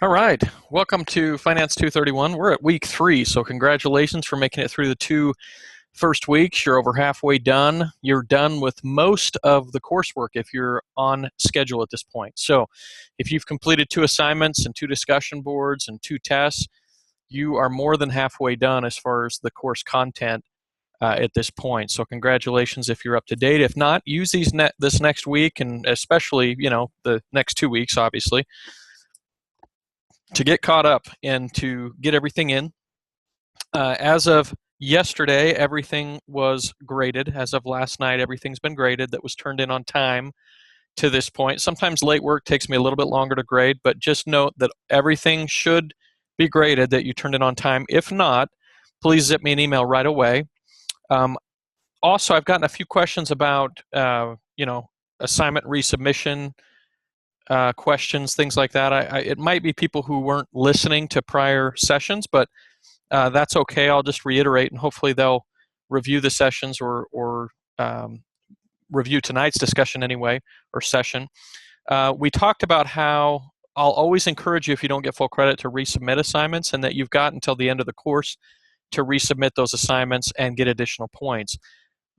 All right. Welcome to Finance 231. We're at week 3, so congratulations for making it through the 2 first weeks. You're over halfway done. You're done with most of the coursework if you're on schedule at this point. So if you've completed 2 assignments and 2 discussion boards and 2 tests, you are more than halfway done as far as the course content at this point. So congratulations if you're up to date. If not, use this next week, and especially, the next 2 weeks, obviously, to get caught up and to get everything in. As of yesterday, everything was graded. As of last night, everything's been graded that was turned in on time to this point. Sometimes late work takes me a little bit longer to grade, but just note that everything should be graded that you turned in on time. If not, please zip me an email right away. Also, I've gotten a few questions about, assignment resubmission questions, things like that. It might be people who weren't listening to prior sessions, but that's okay. I'll just reiterate, and hopefully they'll review the sessions or review tonight's discussion anyway, or session. We talked about how I'll always encourage you, if you don't get full credit, to resubmit assignments, and that you've got until the end of the course to resubmit those assignments and get additional points.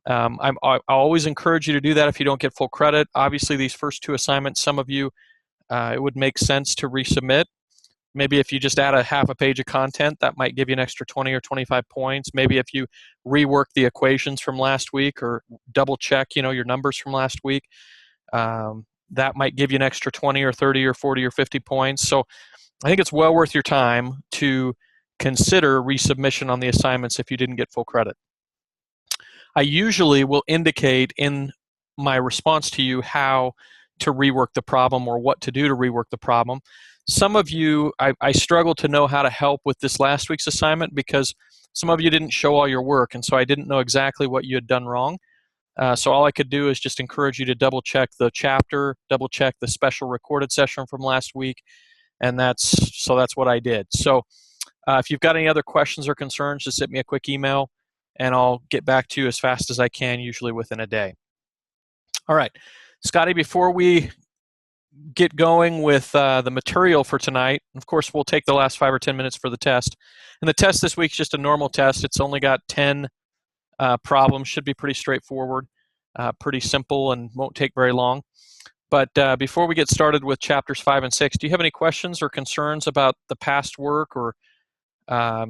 I always encourage you to do that if you don't get full credit. Obviously, these first 2 assignments, some of you, it would make sense to resubmit. Maybe if you just add a half a page of content, that might give you an extra 20 or 25 points. Maybe if you rework the equations from last week or double check, your numbers from last week, that might give you an extra 20 or 30 or 40 or 50 points. So I think it's well worth your time to consider resubmission on the assignments if you didn't get full credit. I usually will indicate in my response to you how to rework the problem or what to do to rework the problem. Some of you, I struggled to know how to help with this last week's assignment because some of you didn't show all your work, and so I didn't know exactly what you had done wrong. So all I could do is just encourage you to double check the chapter, double check the special recorded session from last week, and that's what I did. So if you've got any other questions or concerns, just send me a quick email, and I'll get back to you as fast as I can, usually within a day. All right, Scotty, before we get going with the material for tonight, of course, we'll take the last 5 or 10 minutes for the test. And the test this week is just a normal test. It's only got 10 problems, should be pretty straightforward, pretty simple, and won't take very long. But before we get started with chapters 5 and 6, do you have any questions or concerns about the past work, or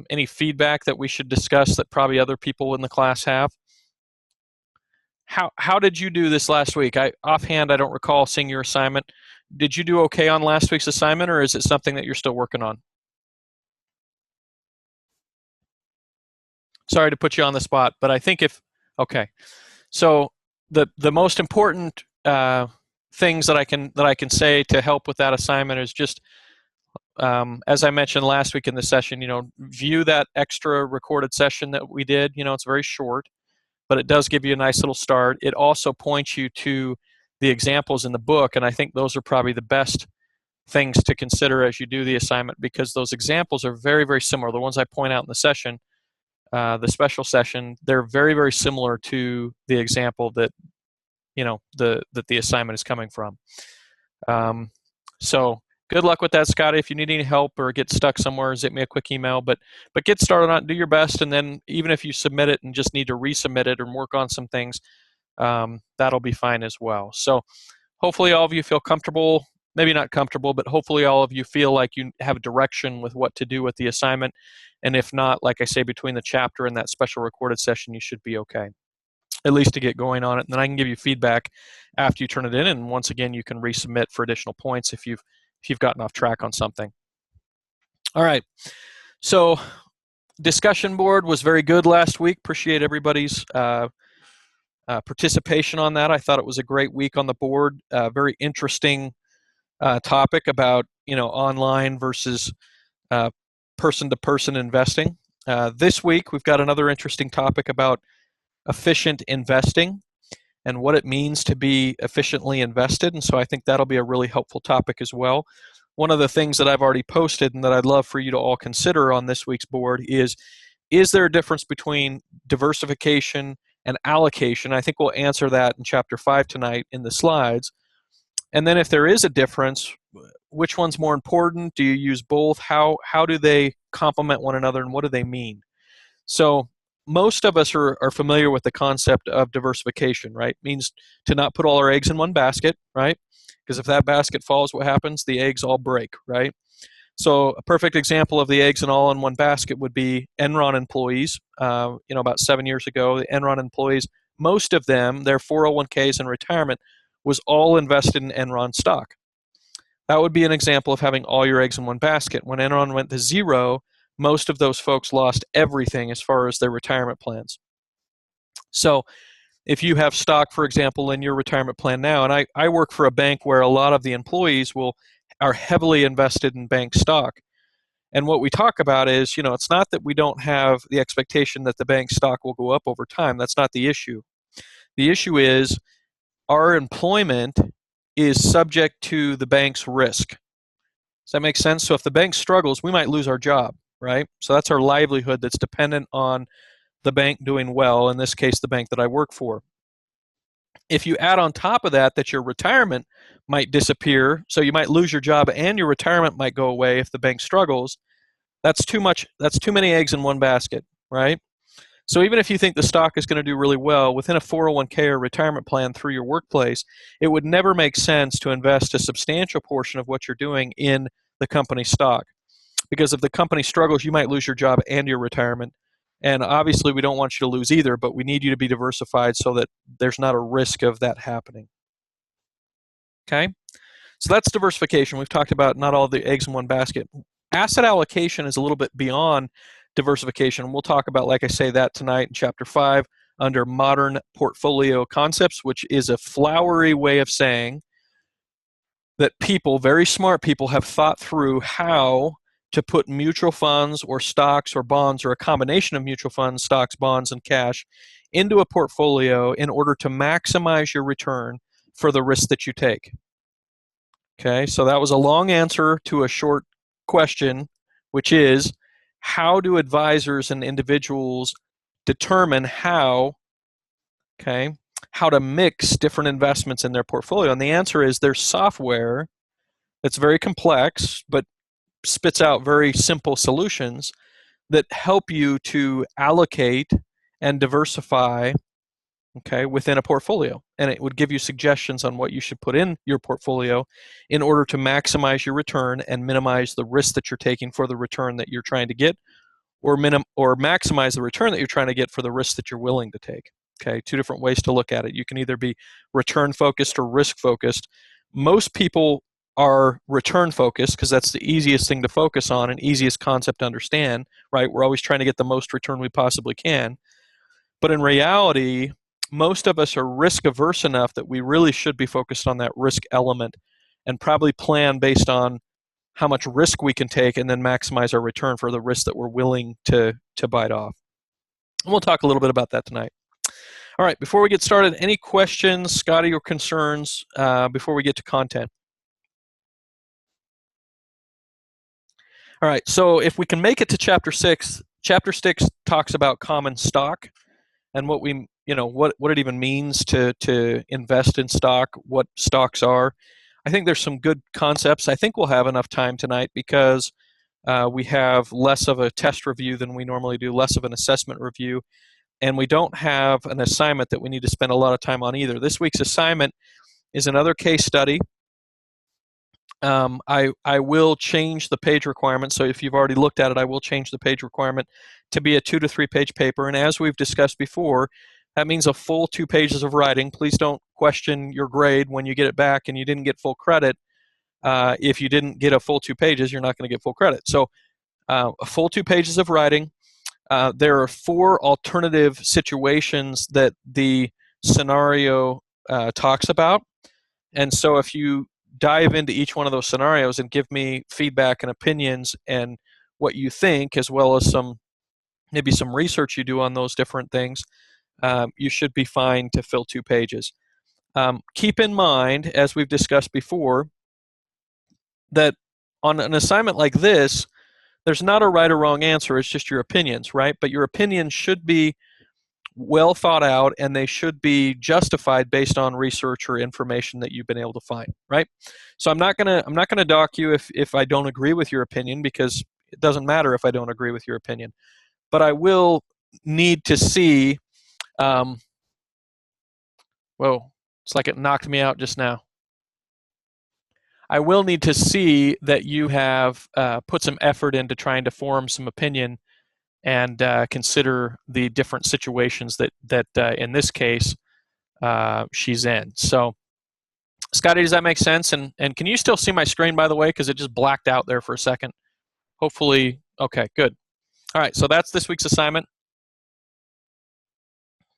any feedback that we should discuss that probably other people in the class have? How did you do this last week? Offhand, I don't recall seeing your assignment. Did you do okay on last week's assignment, or is it something that you're still working on? Sorry to put you on the spot, but I think okay. So the most important things that I can say to help with that assignment is just, as I mentioned last week in the session, view that extra recorded session that we did. It's very short, but it does give you a nice little start. It also points you to the examples in the book, and I think those are probably the best things to consider as you do the assignment, because those examples are very, very similar. The ones I point out in the session, the special session, they're very, very similar to the example that that the assignment is coming from. So good luck with that, Scotty. If you need any help or get stuck somewhere, zip me a quick email. But get started on it, do your best, and then even if you submit it and just need to resubmit it and work on some things, that'll be fine as well. So hopefully all of you feel comfortable, maybe not comfortable, but hopefully all of you feel like you have a direction with what to do with the assignment. And if not, like I say, between the chapter and that special recorded session, you should be okay, at least to get going on it. And then I can give you feedback after you turn it in. And once again, you can resubmit for additional points if you've gotten off track on something. All right. So discussion board was very good last week. Appreciate everybody's participation on that. I thought it was a great week on the board. Very interesting topic about online versus person-to-person investing. This week we've got another interesting topic about efficient investing and what it means to be efficiently invested. And so I think that'll be a really helpful topic as well. One of the things that I've already posted and that I'd love for you to all consider on this week's board is there a difference between diversification and allocation? I think we'll answer that in chapter 5 tonight in the slides. And then if there is a difference, which one's more important? Do you use both? How do they complement one another, and what do they mean? So most of us are familiar with the concept of diversification, right? It means to not put all our eggs in one basket, right? Because if that basket falls, what happens? The eggs all break, right? So a perfect example of the eggs and all in one basket would be Enron employees. About 7 years ago, the Enron employees, most of them, their 401ks and retirement was all invested in Enron stock. That would be an example of having all your eggs in one basket. When Enron went to zero, most of those folks lost everything as far as their retirement plans. So if you have stock, for example, in your retirement plan now, and I work for a bank where a lot of the employees are heavily invested in bank stock. And what we talk about is, it's not that we don't have the expectation that the bank stock will go up over time. That's not the issue. The issue is our employment is subject to the bank's risk. Does that make sense? So if the bank struggles, we might lose our job, right? So that's our livelihood that's dependent on the bank doing well, in this case, the bank that I work for. If you add on top of that your retirement might disappear, so you might lose your job and your retirement might go away if the bank struggles, that's too much. That's too many eggs in one basket, right? So even if you think the stock is going to do really well within a 401k or retirement plan through your workplace, it would never make sense to invest a substantial portion of what you're doing in the company stock. Because if the company struggles, you might lose your job and your retirement. And obviously, we don't want you to lose either, but we need you to be diversified so that there's not a risk of that happening. Okay? So that's diversification. We've talked about not all the eggs in one basket. Asset allocation is a little bit beyond diversification. We'll talk about, like I say, that tonight in Chapter 5 under Modern Portfolio Concepts, which is a flowery way of saying that people, very smart people, have thought through how to put mutual funds or stocks or bonds or a combination of mutual funds, stocks, bonds, and cash into a portfolio in order to maximize your return for the risk that you take. Okay, so that was a long answer to a short question, which is, how do advisors and individuals determine how to mix different investments in their portfolio? And the answer is there's software that's very complex but spits out very simple solutions that help you to allocate and diversify within a portfolio. And it would give you suggestions on what you should put in your portfolio in order to maximize your return and minimize the risk that you're taking for the return that you're trying to get, or maximize the return that you're trying to get for the risk that you're willing to take. Okay, two different ways to look at it. You can either be return focused or risk focused. Most people are return focused because that's the easiest thing to focus on and easiest concept to understand, right? We're always trying to get the most return we possibly can. But in reality, most of us are risk averse enough that we really should be focused on that risk element and probably plan based on how much risk we can take and then maximize our return for the risk that we're willing to bite off. And we'll talk a little bit about that tonight. All right, before we get started, any questions, Scotty, or concerns before we get to content? All right, so if we can make it to Chapter 6, Chapter 6 talks about common stock and what it even means to invest in stock, what stocks are. I think there's some good concepts. I think we'll have enough time tonight because we have less of a test review than we normally do, less of an assessment review, and we don't have an assignment that we need to spend a lot of time on either. This week's assignment is another case study. I will change the page requirement, so if you've already looked at it, I will change the page requirement to be a 2 to 3 page paper, and as we've discussed before, that means a full 2 pages of writing. Please don't question your grade when you get it back and you didn't get full credit. If you didn't get a full 2 pages, you're not going to get full credit. So a full 2 pages of writing. There are 4 alternative situations that the scenario talks about, and so if you dive into each one of those scenarios and give me feedback and opinions and what you think, as well as maybe some research you do on those different things, you should be fine to fill 2 pages. Keep in mind, as we've discussed before, that on an assignment like this, there's not a right or wrong answer. It's just your opinions, right? But your opinions should be well thought out, and they should be justified based on research or information that you've been able to find, right? So I'm not gonna dock you if I don't agree with your opinion, because it doesn't matter if I don't agree with your opinion, but I will need to see. Whoa, it's like it knocked me out just now. I will need to see that you have put some effort into trying to form some opinion and consider the different situations that in this case she's in. So, Scotty, does that make sense? And can you still see my screen, by the way, because it just blacked out there for a second? Hopefully, okay, good. All right, so that's this week's assignment.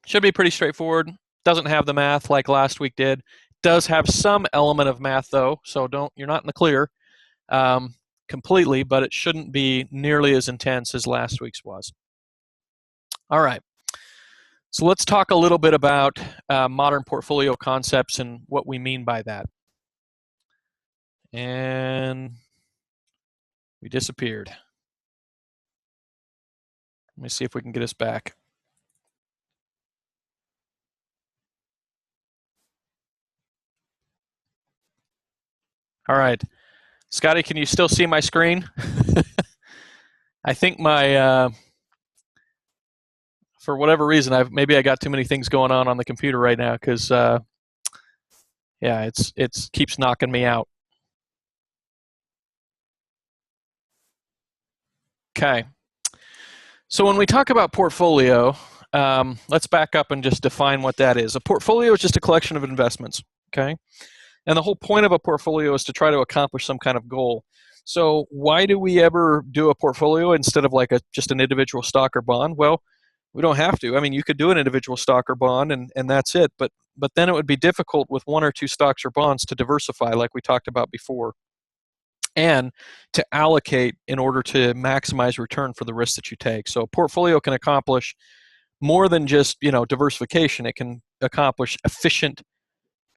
Should be pretty straightforward. Doesn't have the math like last week did. Does have some element of math though, so you're not in the clear completely, but it shouldn't be nearly as intense as last week's was. All right. So let's talk a little bit about modern portfolio concepts and what we mean by that. And we disappeared. Let me see if we can get us back. All right. Scotty, can you still see my screen? I think my, for whatever reason, maybe I got too many things going on the computer right now, because yeah, it keeps knocking me out. Okay. So when we talk about portfolio, let's back up and just define what that is. A portfolio is just a collection of investments, okay? And the whole point of a portfolio is to try to accomplish some kind of goal. So why do we ever do a portfolio instead of like just an individual stock or bond? Well, we don't have to. I mean, you could do an individual stock or bond and that's it, but then it would be difficult with one or two stocks or bonds to diversify like we talked about before, and to allocate in order to maximize return for the risk that you take. So a portfolio can accomplish more than just, diversification. It can accomplish efficient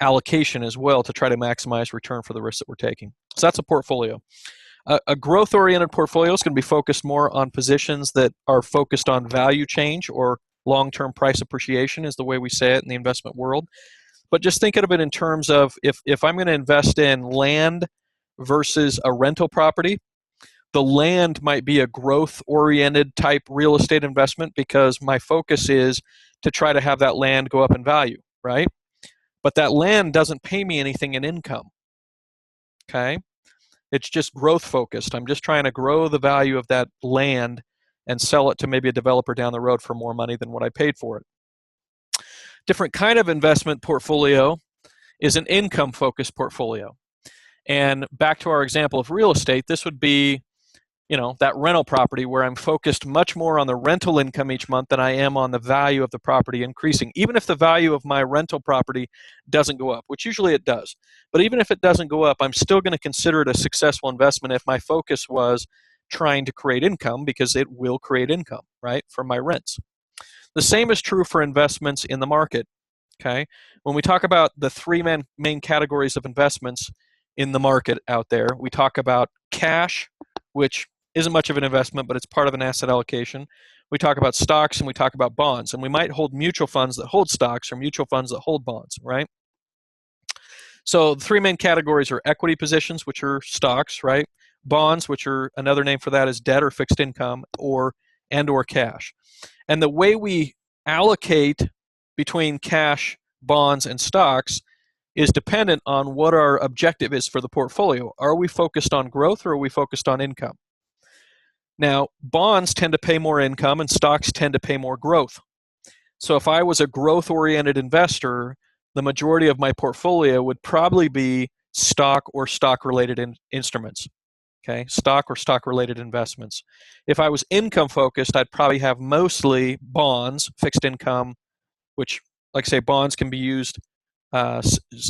allocation as well to try to maximize return for the risk that we're taking. So that's a portfolio. A growth-oriented portfolio is going to be focused more on positions that are focused on value change, or long-term price appreciation is the way we say it in the investment world. But just think of it in terms of if I'm going to invest in land versus a rental property, the land might be a growth-oriented type real estate investment because my focus is to try to have that land go up in value, right? But that land doesn't pay me anything in income, okay? It's just growth focused. I'm just trying to grow the value of that land and sell it to maybe a developer down the road for more money than what I paid for it. Different kind of investment portfolio is an income focused portfolio. And back to our example of real estate, this would be, that rental property where I'm focused much more on the rental income each month than I am on the value of the property increasing. Even if the value of my rental property doesn't go up, which usually it does. But even if it doesn't go up, I'm still going to consider it a successful investment if my focus was trying to create income, because it will create income, right, from my rents. The same is true for investments in the market, okay? When we talk about the three main categories of investments in the market out there, we talk about cash, which isn't much of an investment, but it's part of an asset allocation. We talk about stocks and we talk about bonds. And we might hold mutual funds that hold stocks or mutual funds that hold bonds, right? So the three main categories are equity positions, which are stocks, right? Bonds, which are another name for that is debt or fixed income, or cash. And the way we allocate between cash, bonds, and stocks is dependent on what our objective is for the portfolio. Are we focused on growth or are we focused on income? Now, bonds tend to pay more income and stocks tend to pay more growth. So if I was a growth-oriented investor, the majority of my portfolio would probably be stock or stock-related instruments. Okay, stock or stock-related investments. If I was income-focused, I'd probably have mostly bonds, fixed income, which, like I say, bonds can be used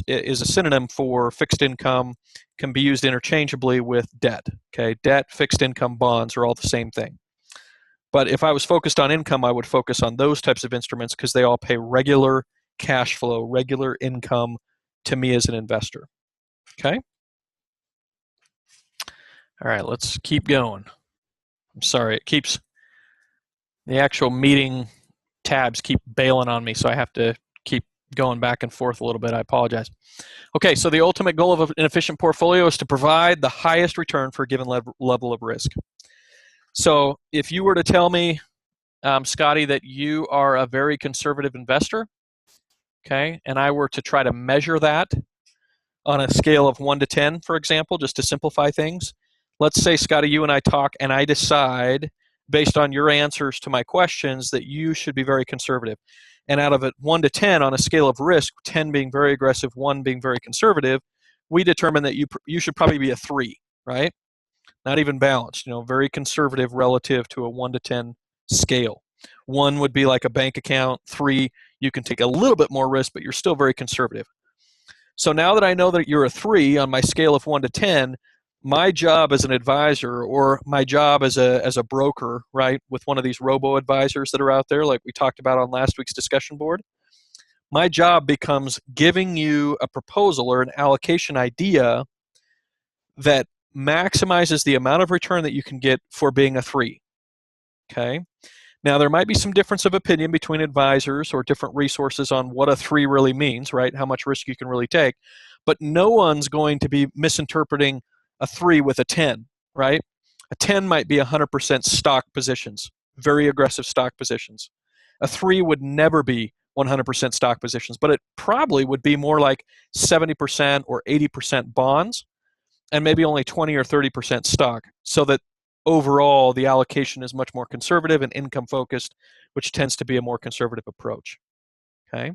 is a synonym for fixed income, can be used interchangeably with debt. Okay, debt, fixed income, bonds are all the same thing. But if I was focused on income, I would focus on those types of instruments because they all pay regular cash flow, regular income to me as an investor. Okay? All right, let's keep going. I'm sorry, it keeps the actual meeting tabs keep bailing on me, so I have to keep going back and forth a little bit. I apologize. Okay, so the ultimate goal of an efficient portfolio is to provide the highest return for a given level of risk. So if you were to tell me, Scotty, that you are a very conservative investor, okay, and I were to try to measure that on a scale of 1 to 10, for example, just to simplify things. Let's say, Scotty, you and I talk, and I decide, based on your answers to my questions, that you should be very conservative. And out of it 1 to 10 on a scale of risk, 10 being very aggressive, 1 being very conservative, we determine that you should probably be a 3, right? Not even balanced, very conservative relative to a 1 to 10 scale. 1 would be like a bank account. 3, you can take a little bit more risk, but you're still very conservative. So now that I know that you're a 3 on my scale of 1 to 10, my job as an advisor, or my job as a broker, right, with one of these robo-advisors that are out there, like we talked about on last week's discussion board, my job becomes giving you a proposal or an allocation idea that maximizes the amount of return that you can get for being a 3. Okay? Now, there might be some difference of opinion between advisors or different resources on what a 3 really means, right? How much risk you can really take. But no one's going to be misinterpreting a 3 with a 10, right? A 10 might be 100% stock positions, very aggressive stock positions. A 3 would never be 100% stock positions, but it probably would be more like 70% or 80% bonds, and maybe only 20 or 30% stock, so that overall the allocation is much more conservative and income focused, which tends to be a more conservative approach. Okay?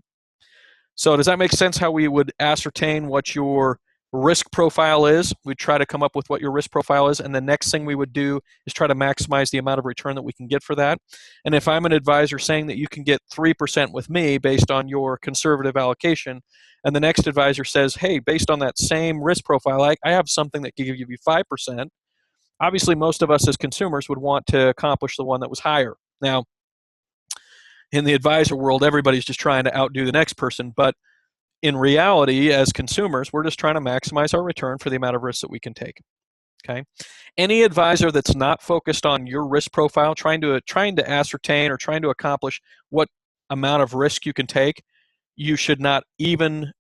So does that make sense how we would ascertain what your risk profile is? We'd try to come up with what your risk profile is, and the next thing we would do is try to maximize the amount of return that we can get for that. And if I'm an advisor saying that you can get 3% with me based on your conservative allocation, and the next advisor says, hey, based on that same risk profile, I have something that can give you 5%, obviously most of us as consumers would want to accomplish the one that was higher. Now, in the advisor world, everybody's just trying to outdo the next person, but in reality, as consumers, we're just trying to maximize our return for the amount of risk that we can take. Okay? Any advisor that's not focused on your risk profile, trying to ascertain or trying to accomplish what amount of risk you can take, you should not even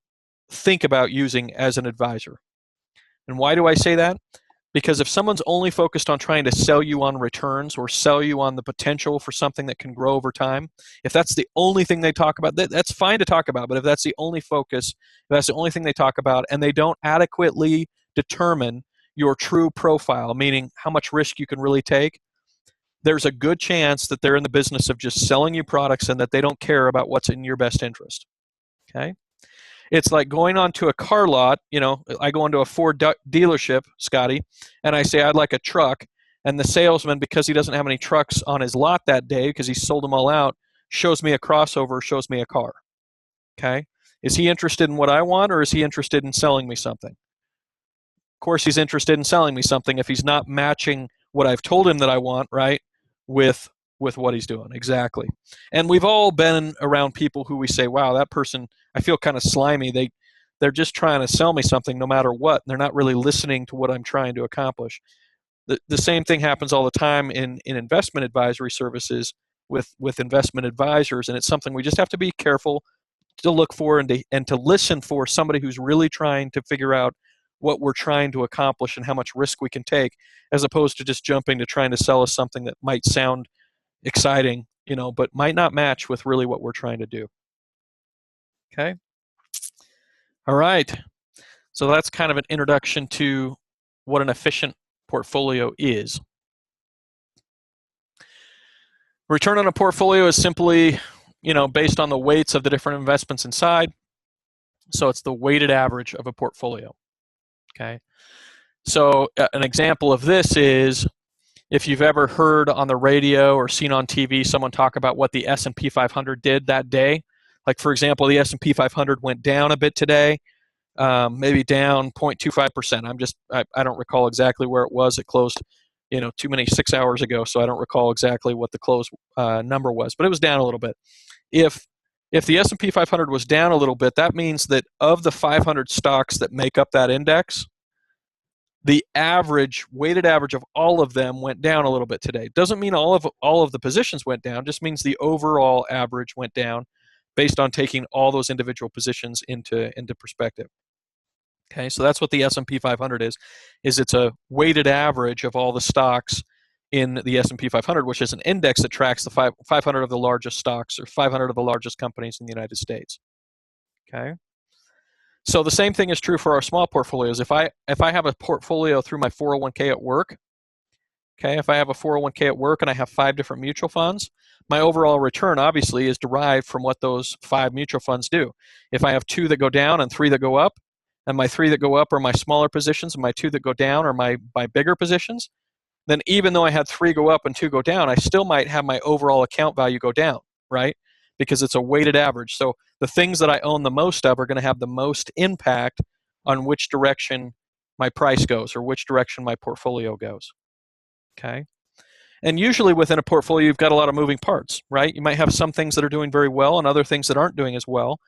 think about using as an advisor. And why do I say that? Because if someone's only focused on trying to sell you on returns or sell you on the potential for something that can grow over time, if that's the only thing they talk about, that's fine to talk about. But if that's the only focus, if that's the only thing they talk about, and they don't adequately determine your true profile, meaning how much risk you can really take, there's a good chance that they're in the business of just selling you products and that they don't care about what's in your best interest. Okay? It's like going onto a car lot. I go into a Ford dealership, Scotty, and I say I'd like a truck, and the salesman, because he doesn't have any trucks on his lot that day because he sold them all out, shows me a crossover, shows me a car. Okay? Is he interested in what I want, or is he interested in selling me something? Of course he's interested in selling me something if he's not matching what I've told him that I want, right, with what he's doing. Exactly. And we've all been around people who we say, wow, that person, I feel kind of slimy. They're just trying to sell me something no matter what. They're not really listening to what I'm trying to accomplish. The same thing happens all the time in investment advisory services with investment advisors, and it's something we just have to be careful to look for and to listen for somebody who's really trying to figure out what we're trying to accomplish and how much risk we can take, as opposed to just jumping to trying to sell us something that might sound exciting, but might not match with really what we're trying to do. Okay? All right. So that's kind of an introduction to what an efficient portfolio is. Return on a portfolio is simply, based on the weights of the different investments inside. So it's the weighted average of a portfolio. Okay? So an example of this is, if you've ever heard on the radio or seen on TV someone talk about what the S&P 500 did that day, like for example, the S&P 500 went down a bit today, maybe down 0.25%. I don't recall exactly where it was. It closed, too many 6 hours ago, so I don't recall exactly what the close number was, but it was down a little bit. If the S&P 500 was down a little bit, that means that of the 500 stocks that make up that index, the average, weighted average of all of them went down a little bit today. Doesn't mean all of the positions went down, just means the overall average went down based on taking all those individual positions into perspective. Okay, so that's what the S&P 500 is it's a weighted average of all the stocks in the S&P 500, which is an index that tracks the 500 of the largest stocks or 500 of the largest companies in the United States. Okay. So the same thing is true for our small portfolios. If I have a portfolio through my 401k at work, okay, if I have a 401k at work and I have 5 different mutual funds, my overall return obviously is derived from what those 5 mutual funds do. If I have 2 that go down and 3 that go up, and my 3 that go up are my smaller positions, and my 2 that go down are my bigger positions, then even though I had 3 go up and 2 go down, I still might have my overall account value go down, right? Because it's a weighted average. So the things that I own the most of are going to have the most impact on which direction my price goes or which direction my portfolio goes. Okay. And usually within a portfolio, you've got a lot of moving parts, right? You might have some things that are doing very well and other things that aren't doing as well.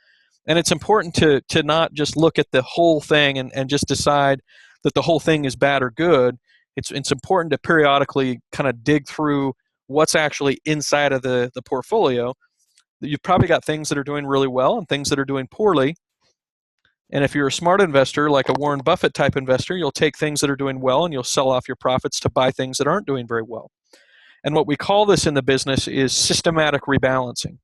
And it's important to not just look at the whole thing and just decide that the whole thing is bad or good. It's important to periodically kind of dig through what's actually inside of the portfolio. You've probably got things that are doing really well and things that are doing poorly. And if you're a smart investor, like a Warren Buffett type investor, you'll take things that are doing well and you'll sell off your profits to buy things that aren't doing very well. And what we call this in the business is systematic rebalancing.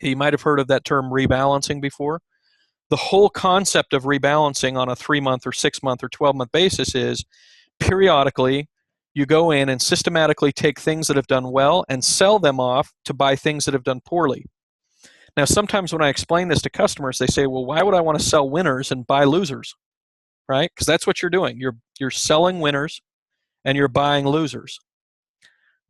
You might have heard of that term rebalancing before. The whole concept of rebalancing on a 3-month or 6-month or 12-month basis is periodically you go in and systematically take things that have done well and sell them off to buy things that have done poorly. Now, sometimes when I explain this to customers, they say, well, why would I want to sell winners and buy losers? Right? Because that's what you're doing. You're selling winners and you're buying losers.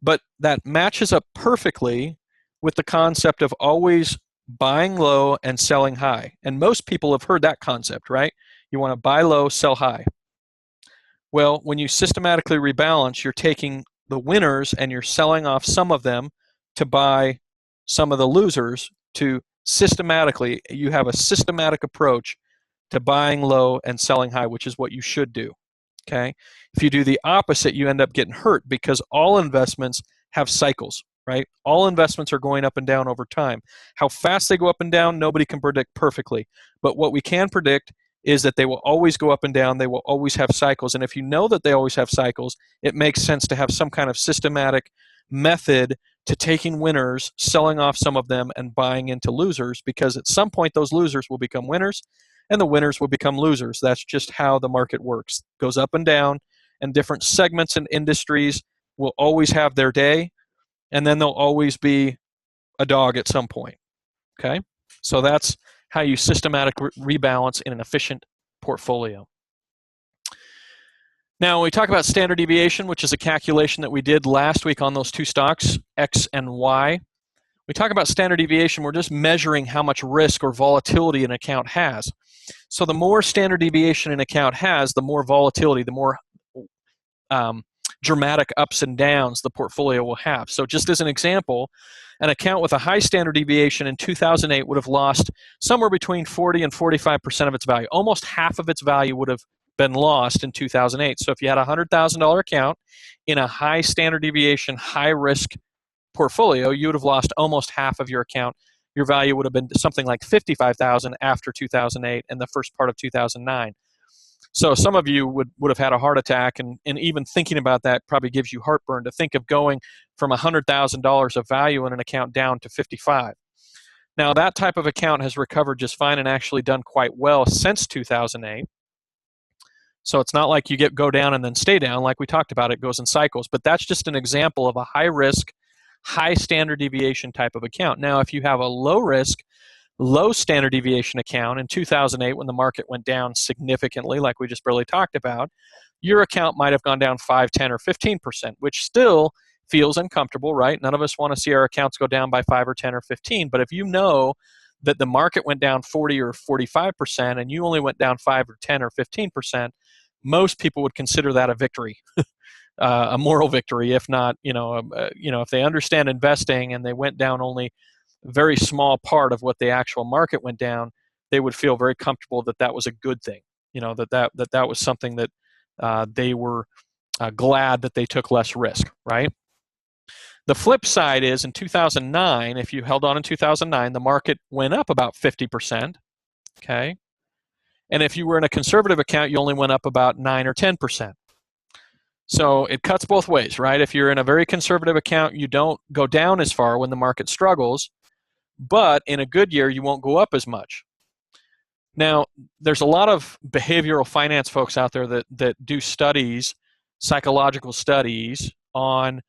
But that matches up perfectly with the concept of always buying low and selling high. And most people have heard that concept, right? You want to buy low, sell high. Well, when you systematically rebalance, you're taking the winners and you're selling off some of them to buy some of the losers. To systematically, you have a systematic approach to buying low and selling high, which is what you should do. Okay? If you do the opposite, you end up getting hurt because all investments have cycles, right? All investments are going up and down over time. How fast they go up and down, nobody can predict perfectly. But what we can predict is that they will always go up and down. They will always have cycles. And if you know that they always have cycles, it makes sense to have some kind of systematic method to taking winners, selling off some of them, and buying into losers, because at some point those losers will become winners and the winners will become losers. That's just how the market works. It goes up and down, and different segments and industries will always have their day, and then there'll always be a dog at some point. Okay? So that's how you systematically rebalance in an efficient portfolio. Now, when we talk about standard deviation, which is a calculation that we did last week on those 2 stocks, X and Y, we talk about standard deviation, we're just measuring how much risk or volatility an account has. So the more standard deviation an account has, the more volatility, the more dramatic ups and downs the portfolio will have. So just as an example, an account with a high standard deviation in 2008 would have lost somewhere between 40 and 45% of its value. Almost half of its value would have been lost in 2008. So if you had a $100,000 account in a high standard deviation, high risk portfolio, you would have lost almost half of your account. Your value would have been something like $55,000 after 2008 and the first part of 2009. So some of you would have had a heart attack, and even thinking about that probably gives you heartburn to think of going from $100,000 of value in an account down to $55,000. Now, that type of account has recovered just fine and actually done quite well since 2008. So it's not like you go down and then stay down. Like we talked about, it goes in cycles. But that's just an example of a high risk, high standard deviation type of account. Now, if you have a low risk, low standard deviation account in 2008 when the market went down significantly, like we just barely talked about, your account might have gone down 5, 10, or 15%, which still feels uncomfortable, right? None of us want to see our accounts go down by 5 or 10 or 15, but if you know that the market went down 40 or 45% and you only went down 5 or 10 or 15%, most people would consider that a victory. A moral victory, if not, if they understand investing and they went down only a very small part of what the actual market went down, they would feel very comfortable that that was a good thing. That was something that they were glad that they took less risk, right? The flip side is in 2009, if you held on in 2009, the market went up about 50%, okay? And if you were in a conservative account, you only went up about 9 or 10%. So it cuts both ways, right? If you're in a very conservative account, you don't go down as far when the market struggles, but in a good year, you won't go up as much. Now, there's a lot of behavioral finance folks out there that do studies, psychological studies, on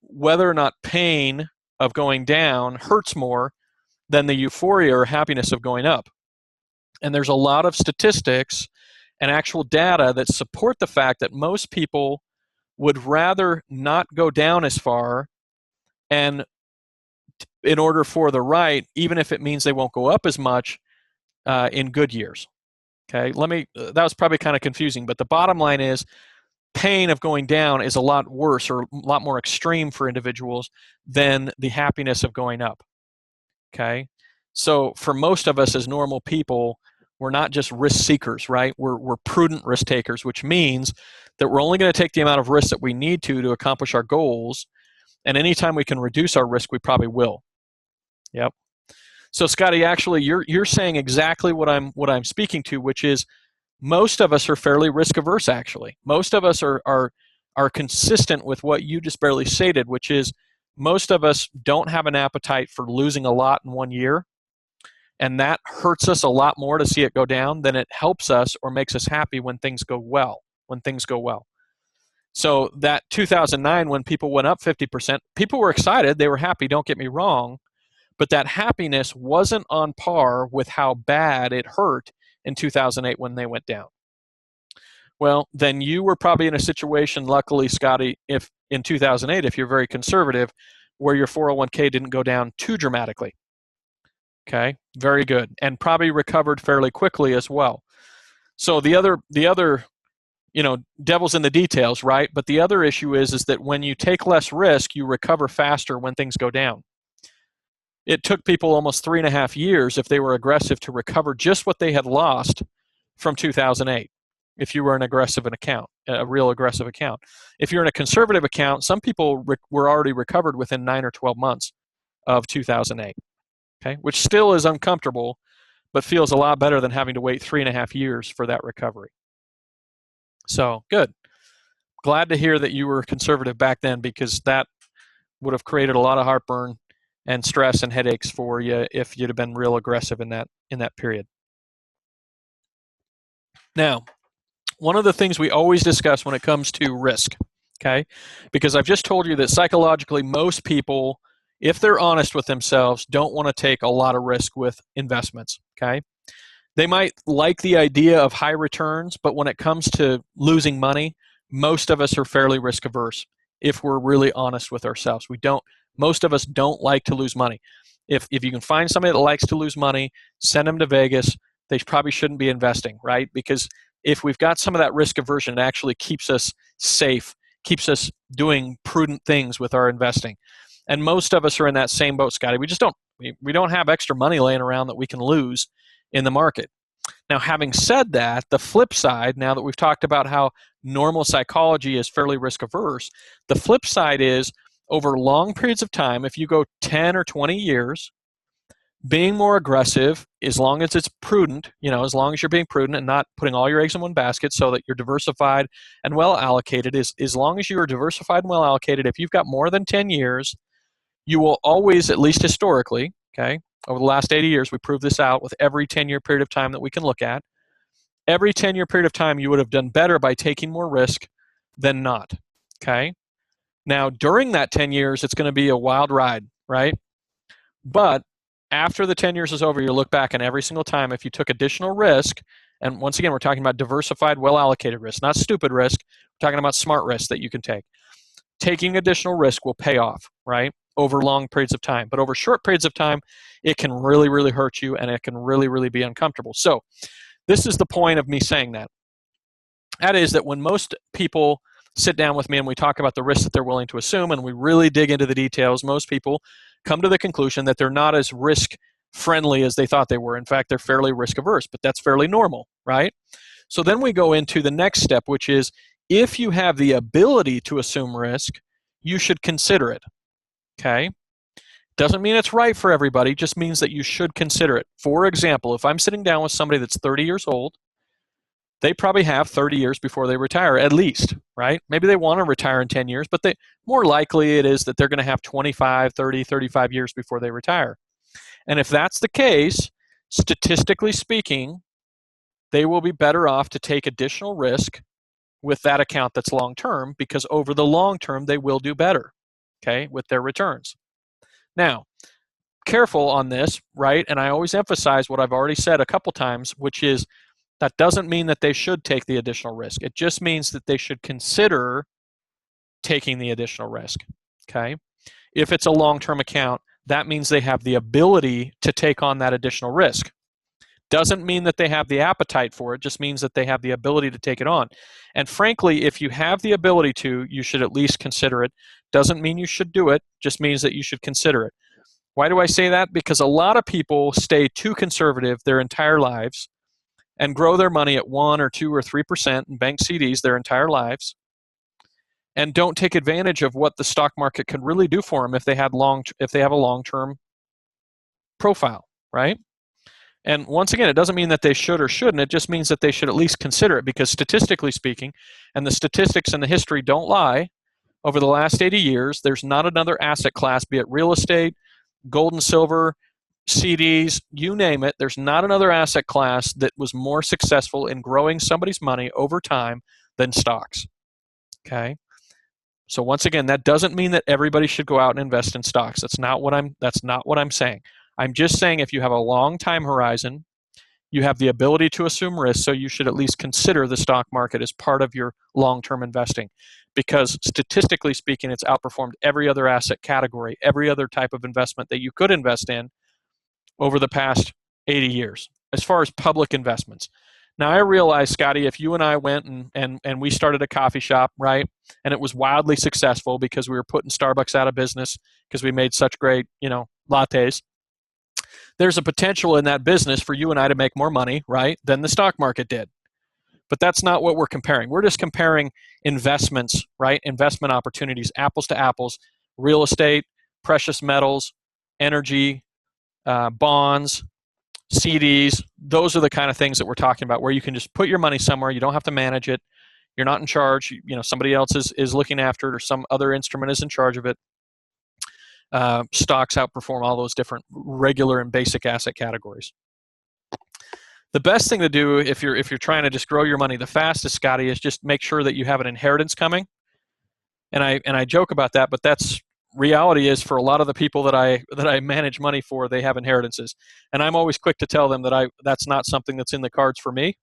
whether or not pain of going down hurts more than the euphoria or happiness of going up. And there's a lot of statistics and actual data that support the fact that most people would rather not go down as far, and in order for the right, even if it means they won't go up as much in good years. Okay, that was probably kind of confusing, but the bottom line is pain of going down is a lot worse or a lot more extreme for individuals than the happiness of going up. Okay, so for most of us as normal people, we're not just risk seekers, right? We're prudent risk takers, which means that we're only going to take the amount of risk that we need to accomplish our goals. And anytime we can reduce our risk, we probably will. Yep. So Scotty, actually, you're saying exactly what I'm speaking to, which is most of us are fairly risk averse. Actually, most of us are consistent with what you just barely stated, which is most of us don't have an appetite for losing a lot in 1 year. And that hurts us a lot more to see it go down than it helps us or makes us happy when things go well. So that 2009, when people went up 50%, people were excited. They were happy, don't get me wrong. But that happiness wasn't on par with how bad it hurt in 2008 when they went down. Well, then you were probably in a situation, luckily, Scotty, if in 2008, if you're very conservative, where your 401k didn't go down too dramatically. Okay, very good, and probably recovered fairly quickly as well. So the other, devil's in the details, right? But the other issue is that when you take less risk, you recover faster when things go down. It took people almost 3.5 years, if they were aggressive, to recover just what they had lost from 2008. If you were an aggressive account, a real aggressive account. If you're in a conservative account, some people were already recovered within 9 or 12 months of 2008. Okay, which still is uncomfortable, but feels a lot better than having to wait 3.5 years for that recovery. So good. Glad to hear that you were conservative back then, because that would have created a lot of heartburn and stress and headaches for you if you'd have been real aggressive in that period. Now, one of the things we always discuss when it comes to risk, okay, because I've just told you that psychologically most people, if they're honest with themselves, don't want to take a lot of risk with investments, okay? They might like the idea of high returns, but when it comes to losing money, most of us are fairly risk averse if we're really honest with ourselves. Most of us don't like to lose money. If you can find somebody that likes to lose money, send them to Vegas. They probably shouldn't be investing, right? Because if we've got some of that risk aversion, it actually keeps us safe, keeps us doing prudent things with our investing. And most of us are in that same boat, Scotty. We don't have extra money laying around that we can lose in the market. Now, having said that, the flip side, now that we've talked about how normal psychology is fairly risk averse, the flip side is over long periods of time, if you go 10 or 20 years, being more aggressive, as long as it's prudent, as long as you're being prudent and not putting all your eggs in one basket so that you're diversified and well allocated, as long as you are diversified and well allocated, if you've got more than 10 years, you will always, at least historically, okay, over the last 80 years, we proved this out with every 10-year period of time that we can look at. Every 10-year period of time, you would have done better by taking more risk than not, okay? Now, during that 10 years, it's going to be a wild ride, right? But after the 10 years is over, you look back, and every single time, if you took additional risk, and once again, we're talking about diversified, well-allocated risk, not stupid risk. We're talking about smart risk that you can take. Taking additional risk will pay off, right, over long periods of time. But over short periods of time, it can really, really hurt you, and it can really, really be uncomfortable. So this is the point of me saying that. That is that when most people sit down with me and we talk about the risks that they're willing to assume, and we really dig into the details, most people come to the conclusion that they're not as risk friendly as they thought they were. In fact, they're fairly risk averse, but that's fairly normal, right? So then we go into the next step, which is if you have the ability to assume risk, you should consider it. Okay? Doesn't mean it's right for everybody, just means that you should consider it. For example, if I'm sitting down with somebody that's 30 years old, they probably have 30 years before they retire, at least, right? Maybe they want to retire in 10 years, but more likely it is that they're going to have 25, 30, 35 years before they retire. And if that's the case, statistically speaking, they will be better off to take additional risk with that account that's long term, because over the long term they will do better, okay, with their returns. Now, careful on this, right? And I always emphasize what I've already said a couple times, which is that doesn't mean that they should take the additional risk. It just means that they should consider taking the additional risk, okay? If it's a long-term account, that means they have the ability to take on that additional risk. Doesn't mean that they have the appetite for it, just means that they have the ability to take it on. And frankly, if you have the ability to, you should at least consider it. Doesn't mean you should do it, just means that you should consider it. Why do I say that? Because a lot of people stay too conservative their entire lives and grow their money at 1 or 2 or 3% in bank CDs their entire lives, and don't take advantage of what the stock market can really do for them if they have a long-term profile, right? And once again, it doesn't mean that they should or shouldn't. It just means that they should at least consider it, because statistically speaking, and the statistics and the history don't lie, over the last 80 years, there's not another asset class, be it real estate, gold and silver, CDs, you name it, there's not another asset class that was more successful in growing somebody's money over time than stocks. Okay? So once again, that doesn't mean that everybody should go out and invest in stocks. That's not what I'm saying. I'm just saying if you have a long time horizon, you have the ability to assume risk, so you should at least consider the stock market as part of your long-term investing, because statistically speaking, it's outperformed every other asset category, every other type of investment that you could invest in over the past 80 years, as far as public investments. Now, I realize, Scotty, if you and I went and we started a coffee shop, right, and it was wildly successful because we were putting Starbucks out of business because we made such great, lattes, there's a potential in that business for you and I to make more money, right, than the stock market did. But that's not what we're comparing. We're just comparing investments, right, investment opportunities, apples to apples, real estate, precious metals, energy, bonds, CDs. Those are the kind of things that we're talking about, where you can just put your money somewhere. You don't have to manage it. You're not in charge. Somebody else is looking after it, or some other instrument is in charge of it. Stocks outperform all those different regular and basic asset categories. The best thing to do if you're trying to just grow your money the fastest, Scotty, is just make sure that you have an inheritance coming. And I joke about that, but that's reality. Is for a lot of the people that I manage money for, they have inheritances, and I'm always quick to tell them that that's not something that's in the cards for me.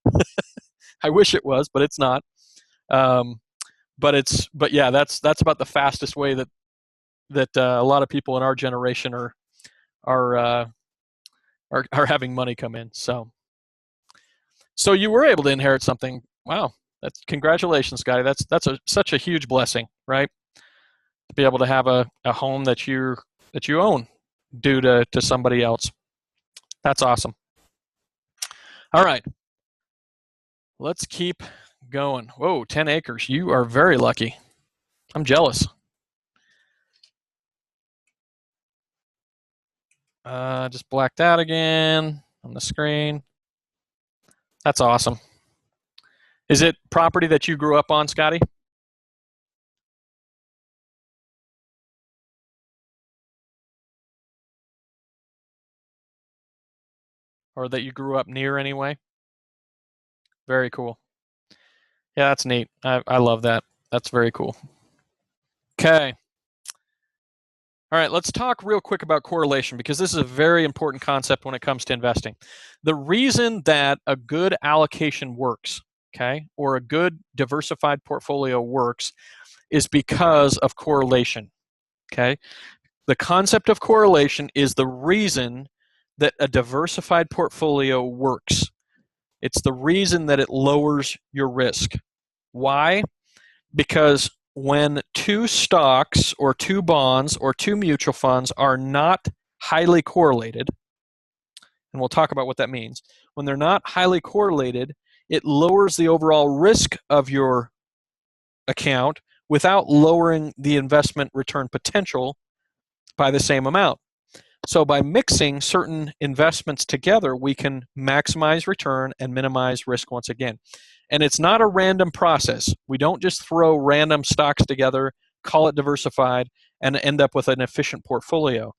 I wish it was, but it's not. But yeah, that's about the fastest way that a lot of people in our generation are having money come in. So you were able to inherit something. Wow, congratulations, Scotty. That's such a huge blessing, right? To be able to have a home that you own due to somebody else. That's awesome. All right, let's keep going. Whoa, 10 acres. You are very lucky. I'm jealous. Just blacked out again on the screen. That's awesome. Is it property that you grew up on, Scotty? Or that you grew up near anyway? Very cool. Yeah, that's neat. I love that. That's very cool. Okay. All right, let's talk real quick about correlation, because this is a very important concept when it comes to investing. The reason that a good allocation works, okay, or a good diversified portfolio works, is because of correlation, okay? The concept of correlation is the reason that a diversified portfolio works. It's the reason that it lowers your risk. Why? Because when two stocks or two bonds or two mutual funds are not highly correlated, and we'll talk about what that means, when they're not highly correlated, it lowers the overall risk of your account without lowering the investment return potential by the same amount. So by mixing certain investments together, we can maximize return and minimize risk once again. And it's not a random process. We don't just throw random stocks together, call it diversified, and end up with an efficient portfolio.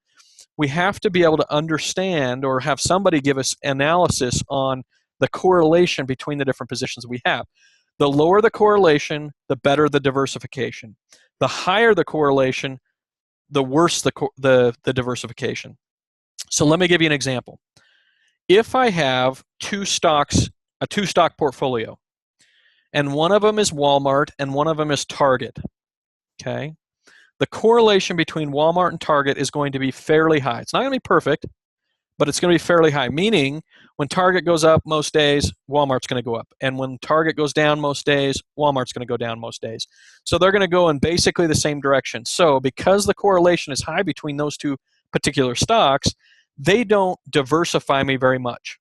We have to be able to understand or have somebody give us analysis on the correlation between the different positions we have. The lower the correlation, the better the diversification. The higher the correlation, the worse the diversification. So let me give you an example. If I have two stocks, a two-stock portfolio, and one of them is Walmart and one of them is Target, okay? The correlation between Walmart and Target is going to be fairly high. It's not going to be perfect, but it's going to be fairly high, meaning when Target goes up most days, Walmart's going to go up. And when Target goes down most days, Walmart's going to go down most days. So they're going to go in basically the same direction. So because the correlation is high between those two particular stocks, they don't diversify me very much,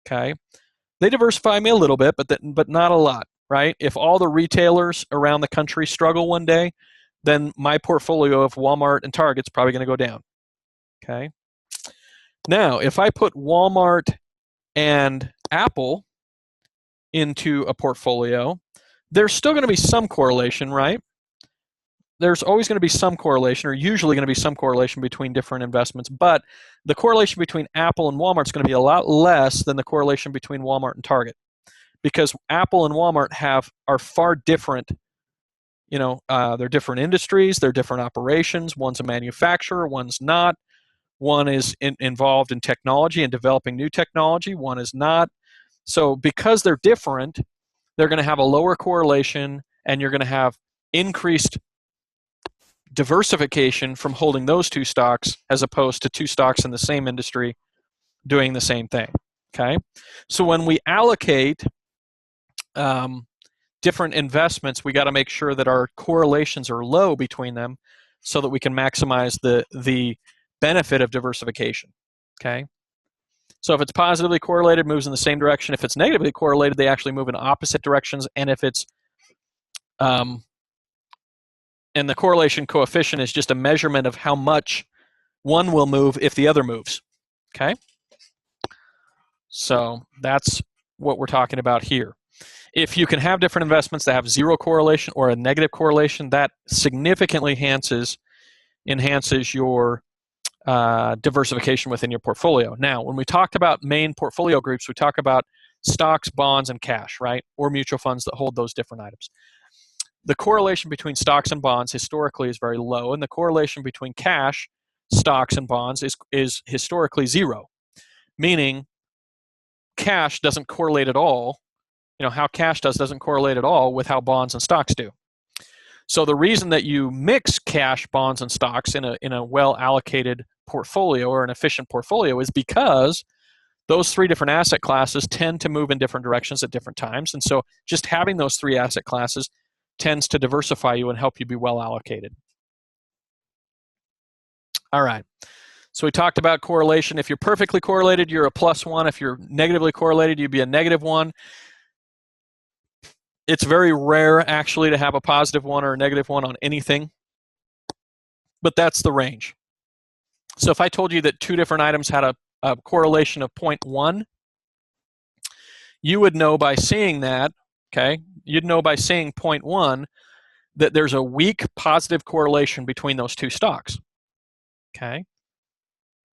okay? They diversify me a little bit, but not a lot, right? If all the retailers around the country struggle one day, then my portfolio of Walmart and Target's probably going to go down, okay? Now, if I put Walmart and Apple into a portfolio, there's still going to be some correlation, right? There's always going to be some correlation, or usually going to be some correlation between different investments, but the correlation between Apple and Walmart is going to be a lot less than the correlation between Walmart and Target, because Apple and Walmart are far different. They're different industries, they're different operations. One's a manufacturer, one's not. One is involved in technology and developing new technology, one is not. So because they're different, they're going to have a lower correlation, and you're going to have increased diversification from holding those two stocks as opposed to two stocks in the same industry doing the same thing, okay? So when we allocate different investments, we got to make sure that our correlations are low between them so that we can maximize the benefit of diversification, okay? So if it's positively correlated, moves in the same direction. If it's negatively correlated, they actually move in opposite directions. And if it's and the correlation coefficient is just a measurement of how much one will move if the other moves, okay? So that's what we're talking about here. If you can have different investments that have zero correlation or a negative correlation, that significantly enhances your diversification within your portfolio. Now, when we talked about main portfolio groups, we talk about stocks, bonds, and cash, right? Or mutual funds that hold those different items. The correlation between stocks and bonds historically is very low, and the correlation between cash, stocks, and bonds is historically zero, meaning cash doesn't correlate at all. How cash doesn't correlate at all with how bonds and stocks do. So the reason that you mix cash, bonds, and stocks in a well-allocated portfolio or an efficient portfolio is because those three different asset classes tend to move in different directions at different times. And so just having those three asset classes tends to diversify you and help you be well allocated. All right. So we talked about correlation. If you're perfectly correlated, you're a +1. If you're negatively correlated, you'd be a -1. It's very rare, actually, to have a +1 or a -1 on anything, but that's the range. So if I told you that two different items had a correlation of 0.1, you would know by seeing that, okay? You'd know by seeing 0.1 that there's a weak positive correlation between those two stocks, okay?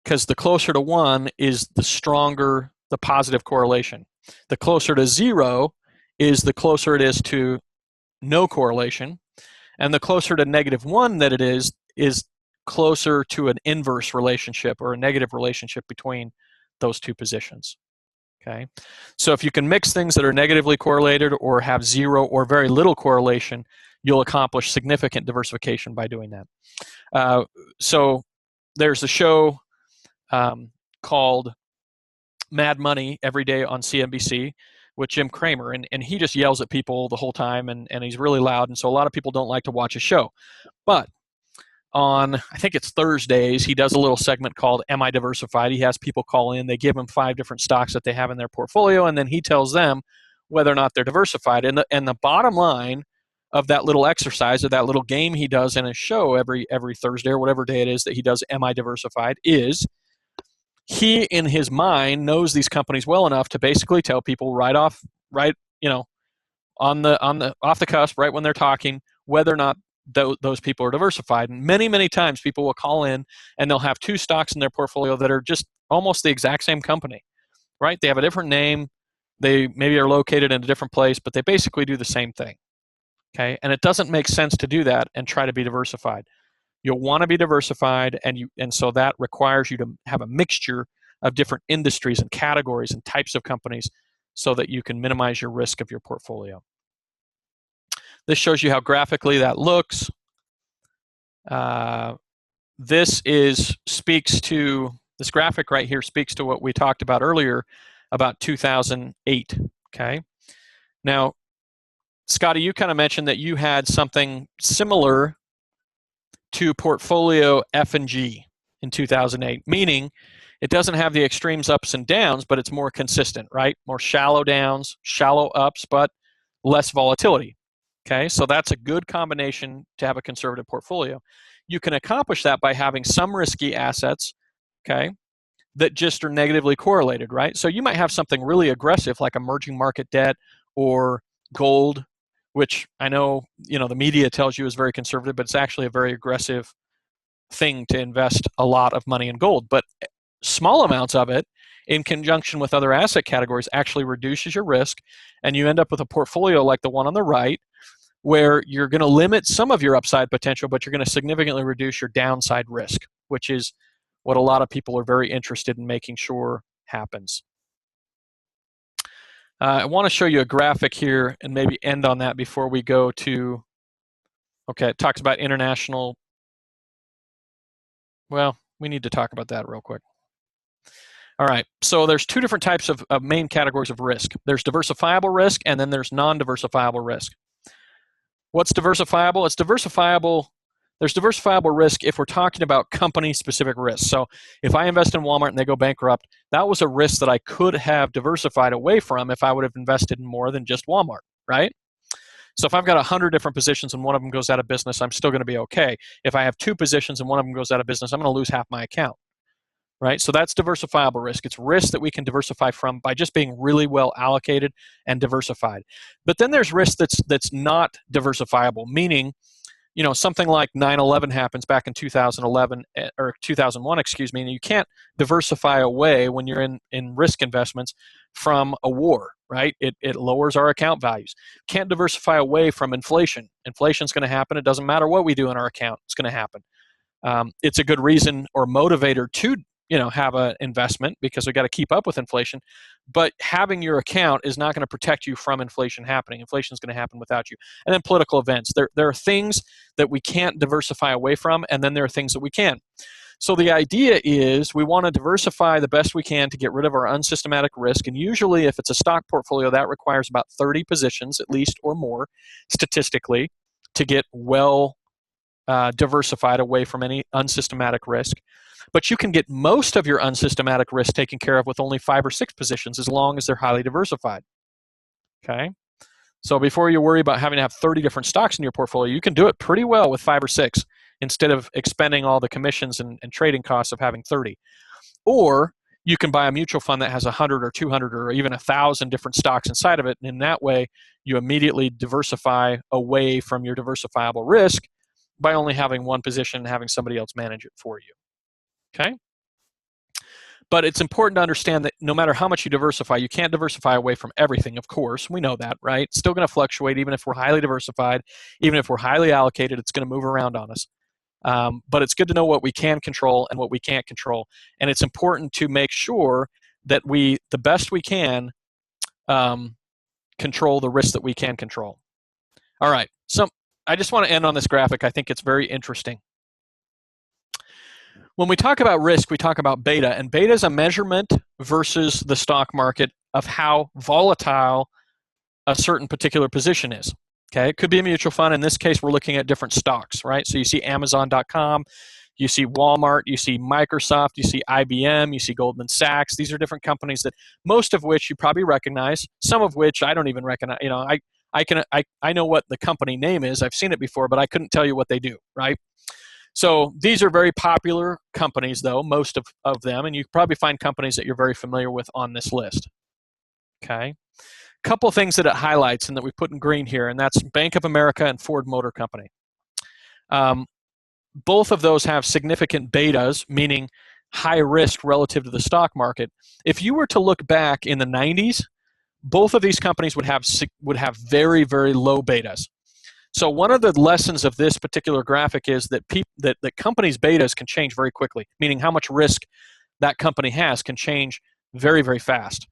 Because the closer to 1 is the stronger the positive correlation. The closer to 0 is the closer it is to no correlation, and the closer to -1 that it is closer to an inverse relationship or a negative relationship between those two positions, okay? So if you can mix things that are negatively correlated or have zero or very little correlation, you'll accomplish significant diversification by doing that. So there's a show called Mad Money every day on CNBC with Jim Cramer, and he just yells at people the whole time, and he's really loud, and so a lot of people don't like to watch his show. But on, I think it's Thursdays, he does a little segment called Am I Diversified? He has people call in, they give him 5 different stocks that they have in their portfolio, and then he tells them whether or not they're diversified. And the bottom line of that little exercise, or that little game he does in his show every Thursday or whatever day it is that he does Am I Diversified, is he in his mind knows these companies well enough to basically tell people right off the cusp, right when they're talking, whether or not those people are diversified. And many times people will call in and they'll have two stocks in their portfolio that are just almost the exact same company, right? They have a different name, they maybe are located in a different place, but they basically do the same thing. Okay, and it doesn't make sense to do that and try to be diversified. You'll want to be diversified, and so that requires you to have a mixture of different industries and categories and types of companies so that you can minimize your risk of your portfolio. This shows you how graphically that looks. This graphic right here speaks to what we talked about earlier about 2008. Okay, now, Scotty, you kind of mentioned that you had something similar to portfolio F&G in 2008, meaning it doesn't have the extremes ups and downs, but it's more consistent, right? More shallow downs, shallow ups, but less volatility. Okay, so that's a good combination to have a conservative portfolio. You can accomplish that by having some risky assets, okay, that just are negatively correlated, right? So you might have something really aggressive like emerging market debt or gold, which I know, the media tells you is very conservative, but it's actually a very aggressive thing to invest a lot of money in gold. But small amounts of it in conjunction with other asset categories actually reduces your risk, and you end up with a portfolio like the one on the right, where you're going to limit some of your upside potential, but you're going to significantly reduce your downside risk, which is what a lot of people are very interested in making sure happens. I want to show you a graphic here and maybe end on that before we go to, okay, it talks about international. Well, we need to talk about that real quick. All right, so there's two different types of main categories of risk. There's diversifiable risk, and then there's non-diversifiable risk. What's diversifiable? It's diversifiable. There's diversifiable risk if we're talking about company-specific risks. So if I invest in Walmart and they go bankrupt, that was a risk that I could have diversified away from if I would have invested in more than just Walmart, right? So if I've got 100 different positions and one of them goes out of business, I'm still going to be okay. If I have 2 positions and one of them goes out of business, I'm going to lose half my account, right? So that's diversifiable risk. It's risk that we can diversify from by just being really well allocated and diversified. But then there's risk that's not diversifiable, meaning, something like 9/11 happens back in 2011 or 2001, and you can't diversify away when you're in risk investments from a war, right? It lowers our account values. Can't diversify away from inflation. Inflation's going to happen. It doesn't matter what we do in our account. It's going to happen. It's a good reason or motivator to have an investment because we got to keep up with inflation. But having your account is not going to protect you from inflation happening. Inflation is going to happen without you. And then political events. There are things that we can't diversify away from, and then there are things that we can. So the idea is we want to diversify the best we can to get rid of our unsystematic risk. And usually if it's a stock portfolio, that requires about 30 positions at least or more statistically to get well diversified away from any unsystematic risk. But you can get most of your unsystematic risk taken care of with only 5 or 6 positions as long as they're highly diversified. Okay? So before you worry about having to have 30 different stocks in your portfolio, you can do it pretty well with 5 or 6 instead of expending all the commissions and trading costs of having 30. Or you can buy a mutual fund that has 100 or 200 or even 1,000 different stocks inside of it. And in that way, you immediately diversify away from your diversifiable risk by only having one position and having somebody else manage it for you. Okay? But it's important to understand that no matter how much you diversify, you can't diversify away from everything, of course. We know that, right? It's still going to fluctuate even if we're highly diversified. Even if we're highly allocated, it's going to move around on us. But it's good to know what we can control and what we can't control. And it's important to make sure that we, the best we can, control the risks that we can control. All right. So I just want to end on this graphic. I think it's very interesting. When we talk about risk, we talk about beta, and beta is a measurement versus the stock market of how volatile a certain particular position is. Okay, it could be a mutual fund. In this case, we're looking at different stocks, right? So you see Amazon.com, You see Walmart, you see Microsoft, you see IBM, you see Goldman Sachs. These are different companies that most of which you probably recognize, some of which I don't even recognize. I know what the company name is. I've seen it before, but I couldn't tell you what they do, right? So these are very popular companies, though, most of them, and you probably find companies that you're very familiar with on this list. Okay. Couple things that it highlights and that we put in green here, and that's Bank of America and Ford Motor Company. Both of those have significant betas, meaning high risk relative to the stock market. If you were to look back in the 90s, both of these companies would have very, very low betas. So one of the lessons of this particular graphic is that that companies' betas can change very quickly, meaning how much risk that company has can change very, very fast.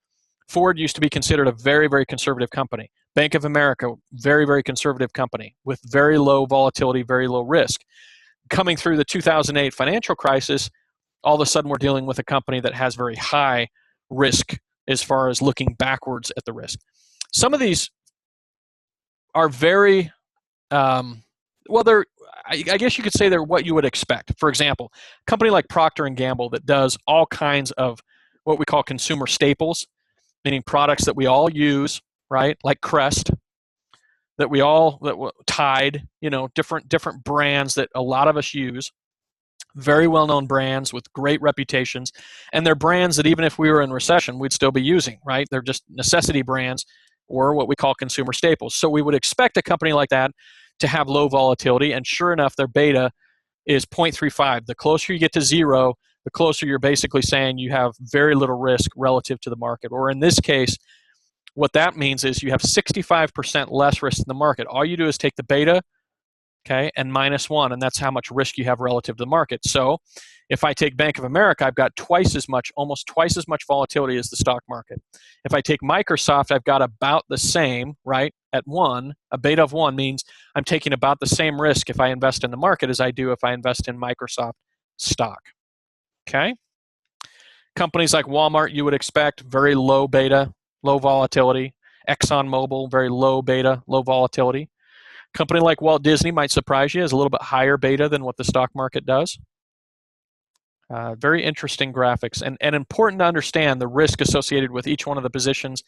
Ford used to be considered a very, very conservative company. Bank of America, very, very conservative company with very low volatility, very low risk. Coming through the 2008 financial crisis, all of a sudden we're dealing with a company that has very high risk as far as looking backwards at the risk. Some of these are very, I guess you could say they're what you would expect. For example, a company like Procter & Gamble that does all kinds of what we call consumer staples, meaning products that we all use, right? Like Crest, Tide, different brands that a lot of us use. Very well-known brands with great reputations, and they're brands that even if we were in recession, we'd still be using, right? They're just necessity brands or what we call consumer staples. So we would expect a company like that to have low volatility, and sure enough, their beta is 0.35. The closer you get to zero, the closer you're basically saying you have very little risk relative to the market. Or in this case, what that means is you have 65% less risk in the market. All you do is take the beta, okay, and -1, and that's how much risk you have relative to the market. So if I take Bank of America, I've got almost twice as much volatility as the stock market. If I take Microsoft, I've got about the same, right, at 1. A beta of 1 means I'm taking about the same risk if I invest in the market as I do if I invest in Microsoft stock. Okay? Companies like Walmart, you would expect very low beta, low volatility. ExxonMobil, very low beta, low volatility. Company like Walt Disney might surprise you, has a little bit higher beta than what the stock market does. Very interesting graphics, and important to understand the risk associated with each one of the positions,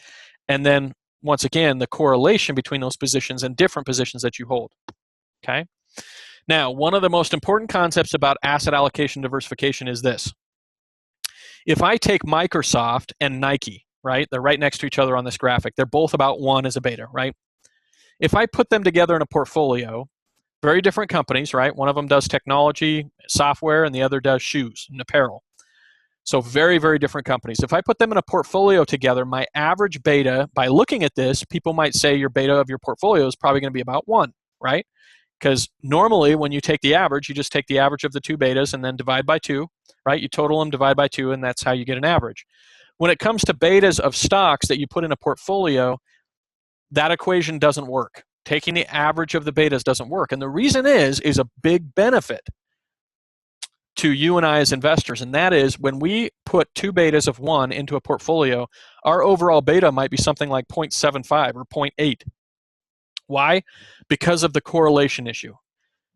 and then once again the correlation between those positions and different positions that you hold. Okay. Now, one of the most important concepts about asset allocation diversification is this. If I take Microsoft and Nike, right, they're right next to each other on this graphic. They're both about 1 as a beta, right? If I put them together in a portfolio, very different companies, right? One of them does technology, software, and the other does shoes and apparel. So very, very different companies. If I put them in a portfolio together, my average beta, by looking at this, people might say your beta of your portfolio is probably going to be about 1, right? Because normally when you take the average, you just take the average of the two betas and then divide by 2, right? You total them, divide by 2, and that's how you get an average. When it comes to betas of stocks that you put in a portfolio, that equation doesn't work. Taking the average of the betas doesn't work. And the reason is a big benefit to you and I as investors, and that is when we put 2 betas of 1 into a portfolio, our overall beta might be something like 0.75 or 0.8. Why? Because of the correlation issue.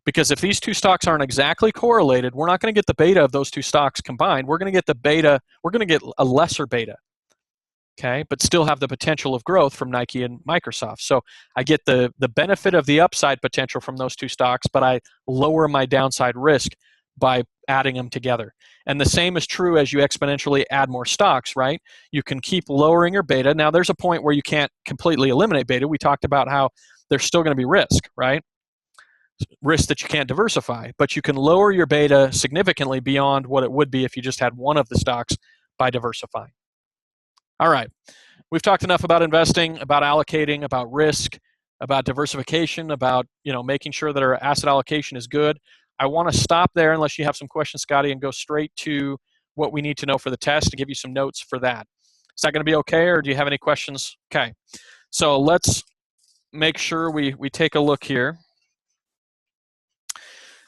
Because if these two stocks aren't exactly correlated, we're not going to get the beta of those two stocks combined. We're going to get the beta, we're going to get a lesser beta. Okay, but still have the potential of growth from Nike and Microsoft. So I get the benefit of the upside potential from those two stocks, but I lower my downside risk by adding them together. And the same is true as you exponentially add more stocks, right? You can keep lowering your beta. Now there's a point where you can't completely eliminate beta. We talked about how there's still going to be risk, right? Risk that you can't diversify, but you can lower your beta significantly beyond what it would be if you just had one of the stocks by diversifying. All right, we've talked enough about investing, about allocating, about risk, about diversification, about making sure that our asset allocation is good. I want to stop there unless you have some questions, Scotty, and go straight to what we need to know for the test to give you some notes for that. Is that going to be okay, or do you have any questions? Okay, so let's make sure we take a look here.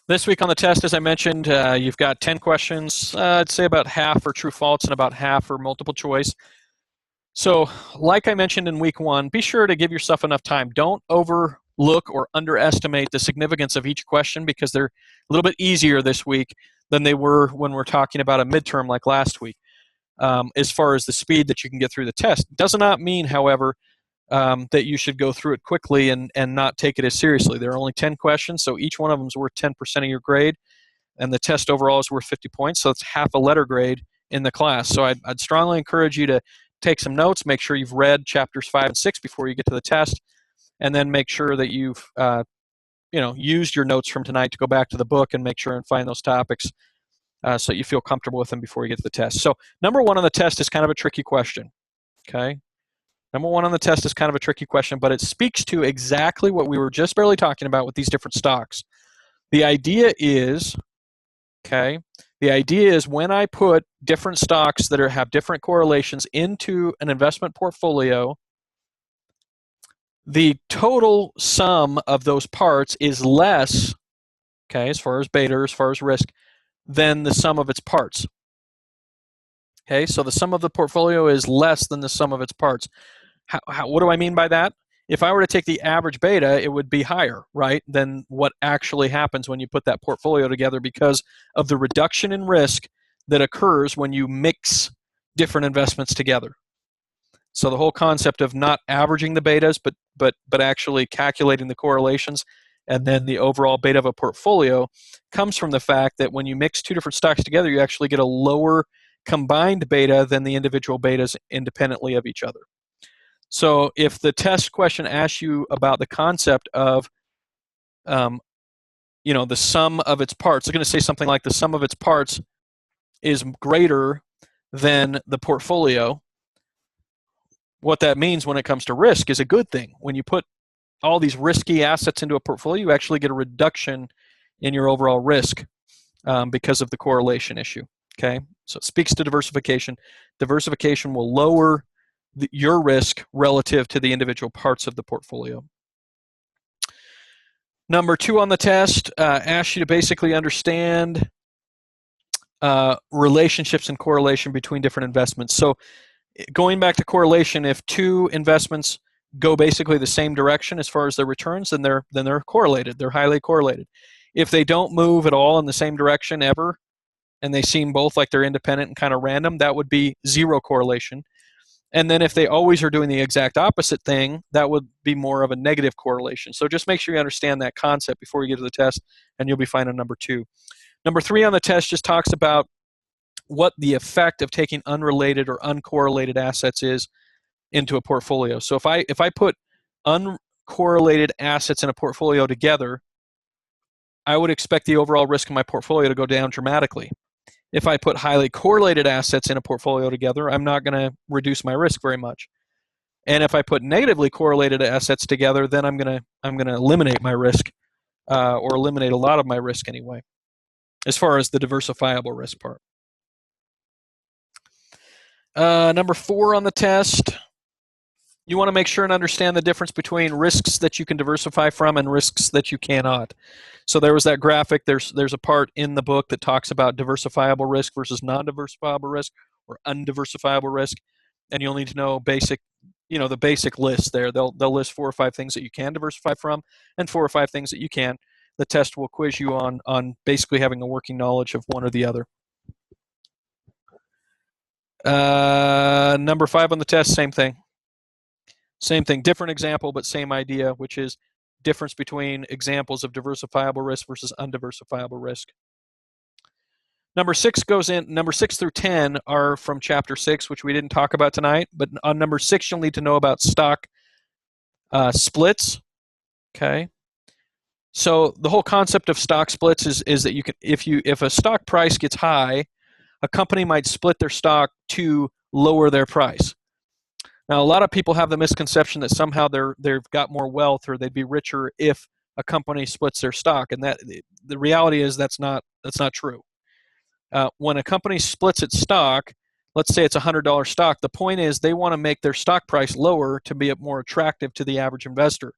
This week on the test, as I mentioned, you've got 10 questions. I'd say about half are true false and about half are multiple choice. So like I mentioned in week 1, be sure to give yourself enough time. Don't overload look or underestimate the significance of each question because they're a little bit easier this week than they were when we're talking about a midterm like last week, as far as the speed that you can get through the test. Does not mean, however, that you should go through it quickly and not take it as seriously. There are only 10 questions, so each one of them is worth 10% of your grade, and the test overall is worth 50 points, so it's half a letter grade in the class. So I'd strongly encourage you to take some notes, make sure you've read chapters 5 and 6 before you get to the test, and then make sure that you've used your notes from tonight to go back to the book and make sure and find those topics so you feel comfortable with them before you get to the test. So number 1 on the test is kind of a tricky question, okay? Number 1 on the test is kind of a tricky question, but it speaks to exactly what we were just barely talking about with these different stocks. The idea is, when I put different stocks that have different correlations into an investment portfolio, the total sum of those parts is less, as far as beta, as far as risk, than the sum of its parts. Okay, so the sum of the portfolio is less than the sum of its parts. What do I mean by that? If I were to take the average beta, it would be higher, right, than what actually happens when you put that portfolio together because of the reduction in risk that occurs when you mix different investments together. So the whole concept of not averaging the betas, but actually calculating the correlations and then the overall beta of a portfolio comes from the fact that when you mix two different stocks together, you actually get a lower combined beta than the individual betas independently of each other. So if the test question asks you about the concept of, the sum of its parts, it's going to say something like the sum of its parts is greater than the portfolio. What that means when it comes to risk is a good thing. When you put all these risky assets into a portfolio, you actually get a reduction in your overall risk because of the correlation issue. Okay, so it speaks to diversification. Diversification will lower your risk relative to the individual parts of the portfolio. Number 2 on the test asks you to basically understand relationships and correlation between different investments. So going back to correlation, if 2 investments go basically the same direction as far as their returns, then they're correlated. They're highly correlated. If they don't move at all in the same direction ever, and they seem both like they're independent and kind of random, that would be 0 correlation. And then if they always are doing the exact opposite thing, that would be more of a negative correlation. So just make sure you understand that concept before you get to the test, and you'll be fine on number 2. Number 3 on the test just talks about what the effect of taking unrelated or uncorrelated assets is into a portfolio. So if I put uncorrelated assets in a portfolio together, I would expect the overall risk in my portfolio to go down dramatically. If I put highly correlated assets in a portfolio together, I'm not going to reduce my risk very much. And if I put negatively correlated assets together, then I'm going to eliminate my risk, or eliminate a lot of my risk anyway, as far as the diversifiable risk part. Number 4 on the test, you want to make sure and understand the difference between risks that you can diversify from and risks that you cannot. So there was that graphic. There's a part in the book that talks about diversifiable risk versus non-diversifiable risk or undiversifiable risk, and you'll need to know the basic list there. They'll list 4 or 5 things that you can diversify from and 4 or 5 things that you can't. The test will quiz you on basically having a working knowledge of one or the other. Number 5 on the test, same thing. Same thing, different example, but same idea, which is difference between examples of diversifiable risk versus undiversifiable risk. Number 6 through 10 are from chapter 6, which we didn't talk about tonight, but on number 6, you'll need to know about stock splits. Okay. So the whole concept of stock splits is that you can, if a stock price gets high, a company might split their stock to lower their price. Now, a lot of people have the misconception that somehow they've got more wealth or they'd be richer if a company splits their stock, and that the reality is that's not true. When a company splits its stock, let's say it's a $100 stock, the point is they want to make their stock price lower to be more attractive to the average investor.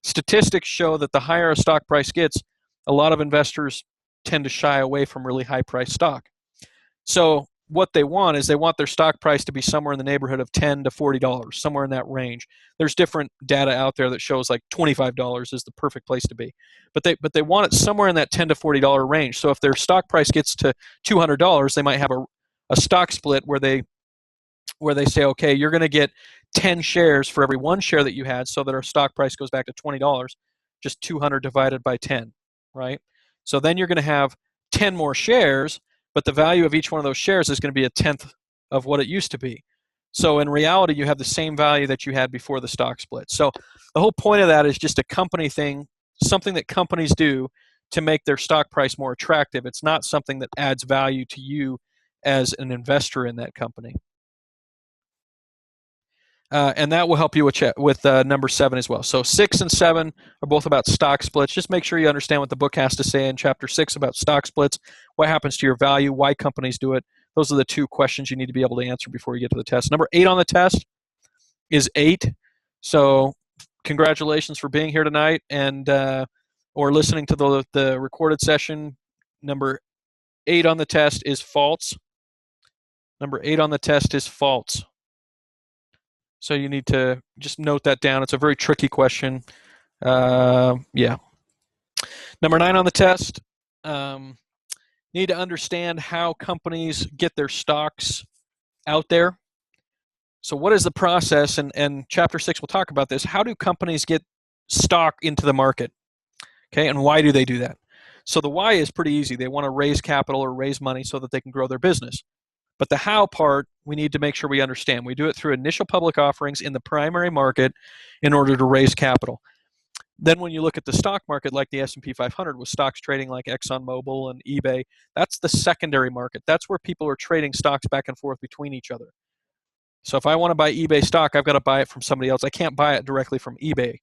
Statistics show that the higher a stock price gets, a lot of investors tend to shy away from really high-priced stock. So what they want is they want their stock price to be somewhere in the neighborhood of $10 to $40, somewhere in that range. There's different data out there that shows like $25 is the perfect place to be. But they want it somewhere in that $10 to $40 range. So if their stock price gets to $200, they might have a stock split where they say, okay, you're going to get 10 shares for every one share that you had, so that our stock price goes back to $20, just 200 divided by 10, right? So then you're going to have 10 more shares, but the value of each one of those shares is going to be a tenth of what it used to be. So in reality, you have the same value that you had before the stock split. So the whole point of that is just a company thing, something that companies do to make their stock price more attractive. It's not something that adds value to you as an investor in that company. And that will help you with number 7 as well. So 6 and 7 are both about stock splits. Just make sure you understand what the book has to say in chapter 6 about stock splits, what happens to your value, why companies do it. Those are the 2 questions you need to be able to answer before you get to the test. Number 8 on the test is 8. So congratulations for being here tonight and or listening to the recorded session. Number 8 on the test is false. Number 8 on the test is false. So you need to just note that down. It's a very tricky question. Yeah. Number 9 on the test, need to understand how companies get their stocks out there. So what is the process? And chapter 6 will talk about this. How do companies get stock into the market? Okay, and why do they do that? So the why is pretty easy. They want to raise capital or raise money so that they can grow their business. But the how part, we need to make sure we understand. We do it through initial public offerings in the primary market in order to raise capital. Then when you look at the stock market like the S&P 500 with stocks trading like ExxonMobil and eBay, that's the secondary market. That's where people are trading stocks back and forth between each other. So if I want to buy eBay stock, I've got to buy it from somebody else. I can't buy it directly from eBay.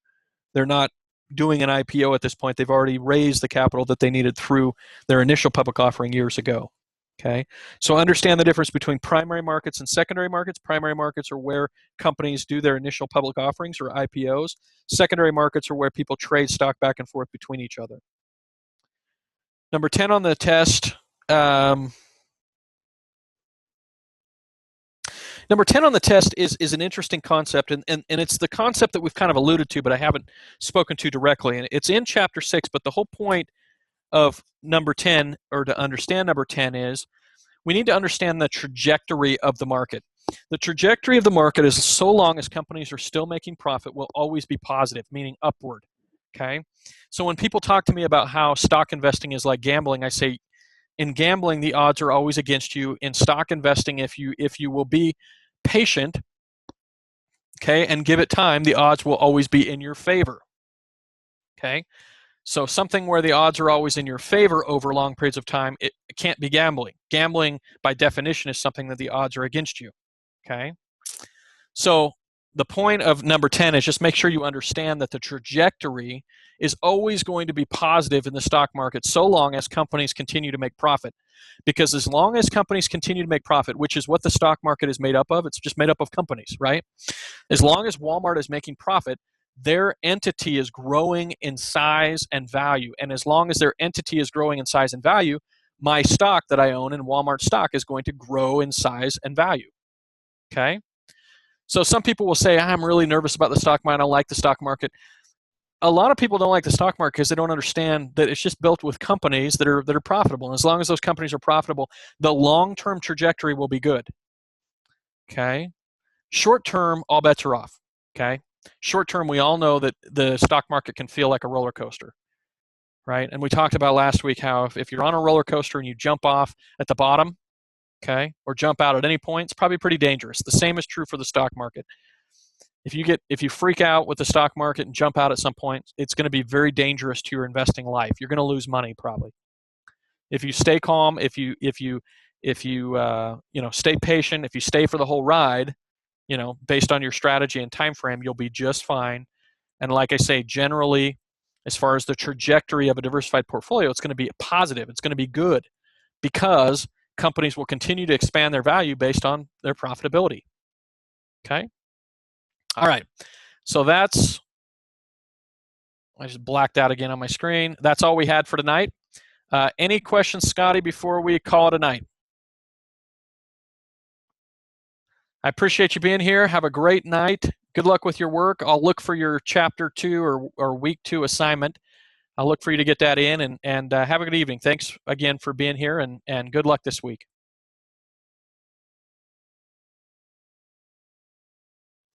They're not doing an IPO at this point. They've already raised the capital that they needed through their initial public offering years ago. Okay, so understand the difference between primary markets and secondary markets. Primary markets are where companies do their initial public offerings or IPOs. Secondary markets are where people trade stock back and forth between each other. Number 10 on the test. Number 10 on the test is an interesting concept, and it's the concept that we've kind of alluded to, but I haven't spoken to directly. And it's in chapter 6, but the whole point of number 10, or to understand number 10, is we need to understand the trajectory of the market. The trajectory of the market is, so long as companies are still making profit, will always be positive, meaning upward. Okay? So when people talk to me about how stock investing is like gambling, I say, in gambling, the odds are always against you. In stock investing, if you will be patient, okay, and give it time, the odds will always be in your favor. Okay? So something where the odds are always in your favor over long periods of time, it can't be gambling. Gambling, by definition, is something that the odds are against you. Okay? So the point of number 10 is just make sure you understand that the trajectory is always going to be positive in the stock market so long as companies continue to make profit. Because as long as companies continue to make profit, which is what the stock market is made up of, it's just made up of companies, right? As long as Walmart is making profit, their entity is growing in size and value. And as long as their entity is growing in size and value, my stock that I own in Walmart stock is going to grow in size and value. Okay? So some people will say, I'm really nervous about the stock market. I don't like the stock market. A lot of people don't like the stock market because they don't understand that it's just built with companies that are profitable. And as long as those companies are profitable, the long-term trajectory will be good. Okay? Short-term, all bets are off. Okay? Short term, we all know that the stock market can feel like a roller coaster, right? And we talked about last week how if you're on a roller coaster and you jump off at the bottom, okay, or jump out at any point, it's probably pretty dangerous. The same is true for the stock market. If you freak out with the stock market and jump out at some point, it's going to be very dangerous to your investing life. You're going to lose money probably. If you stay calm, if you stay patient, if you stay for the whole ride, based on your strategy and time frame, you'll be just fine. And like I say, generally, as far as the trajectory of a diversified portfolio, it's going to be positive. It's going to be good because companies will continue to expand their value based on their profitability. Okay? All right. So I just blacked out again on my screen. That's all we had for tonight. Any questions, Scotty, before we call it a night? I appreciate you being here. Have a great night. Good luck with your work. I'll look for your chapter 2 or week 2 assignment. I'll look for you to get that in, and have a good evening. Thanks again for being here, and good luck this week.